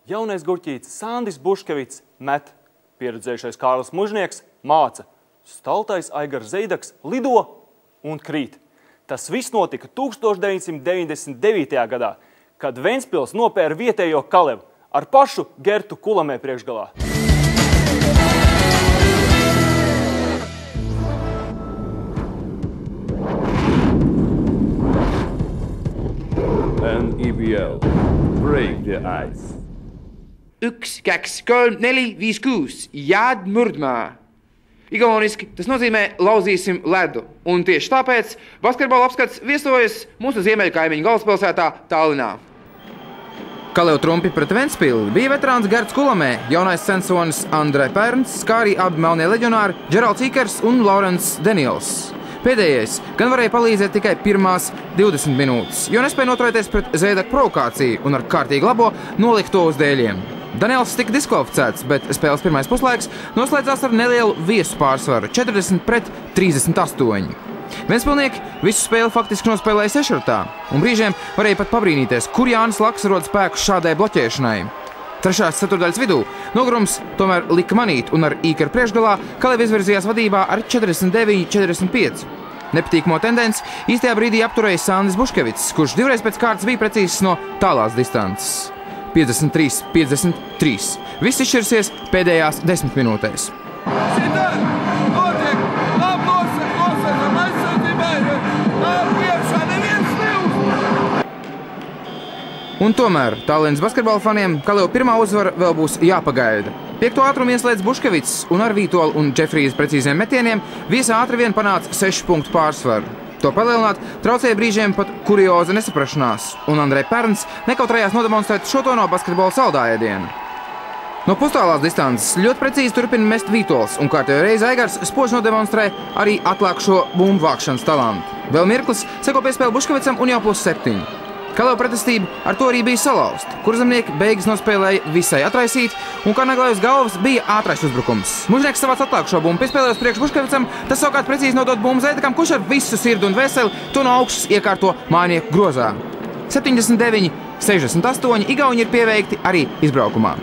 Jaunais gurķītis Sandis Buškevits met, pieredzējušais Kārlis Mužnieks māca, staltais Aigars Zeidaks lido un krīt. Tas viss notika 1999. gadā, kad Ventspils nopēra vietējo Kalevu ar pašu Gertu Kulamē priekšgalā. NEBL, break the ice. 1, 2, 3, 4, 5, 6, jād murdmā. Igauniski tas nozīmē lauzīsim ledu. Un tieši tāpēc basketbola apskats viesojas mūsu ziemeļkaimiņu galvaspilsētā Tallinā. Kalevu trumpi pret Ventspilu bija veterāns Gerts Kulamē, jaunais sensonis Andrei Pērns, kā arī abi melnie leģionāri Džeralds Ikers un Laurents Deniels. Pēdējais gan varēja palīdzēt tikai pirmās 20 minūtes, jo nespēja noturēties pret Zeidaku provokāciju un ar kārtīgi labo nolikt to uz dēļiem. Daniels tika diskvalificēts, bet spēles pirmais puslaiks noslēdzās ar nelielu viesu pārsvaru 40-38. Ventspilnieki visu spēli faktiski nospēlēja sešratā, un brīžiem varēja pat pabrīnīties, kur Jānis Laks rod spēkus šādai bloķēšanai. Trešās ceturdaļas vidū nogurums tomēr lika manīt, un ar Ikeru priekšgalā Kaleva izvirzījās vadībā ar 49-45. Nepatīkamo tendenci īstajā brīdī apturēja Sandis Buškevits, kurš divreiz pēc kārtas bija precīzs no tālās distances. 53-53. Viss izšķirsies pēdējās 10 minūtēs. Un tomēr Tallinas basketbola faniem Kaleva pirmā uzvara vēl būs jāpagaida. 5. ātrumu ieslēdz Buškevits un ar Vītola un Džefrijas precīziem metieniem viesa ātri vien panāca 6 punktu pārsvaru. To palielināt traucēja brīžiem pat kurioza nesaprašanās, un Andrei Pērns nekautrējās nodemonstrēt šo to no basketbola saldāēdienu. No pustālās distances ļoti precīzi turpina mest Vītols, un kārtējo reizi Aigars spoži nodemonstrē arī atlākšo bumbu vākšanas talantu. Vēl mirklis, seko piespēle Buškevicam un jau +7. Kaleva pretestība ar to arī bija salauzta, kurzemnieki beigas nospēlēja visai atraisīt, un kā naglai uz galvas bija ātrais uzbrukums. Mužnieks savāc atlākšo bumbu piespēlējos priekš Buškevicam, tas savukārt precīzi nodot bumbu Zeidakam, kurš ar visu sirdi un veseli to no augšas iekārto mājinieku grozā. 79-68 igauņi ir pieveikti arī izbraukumā.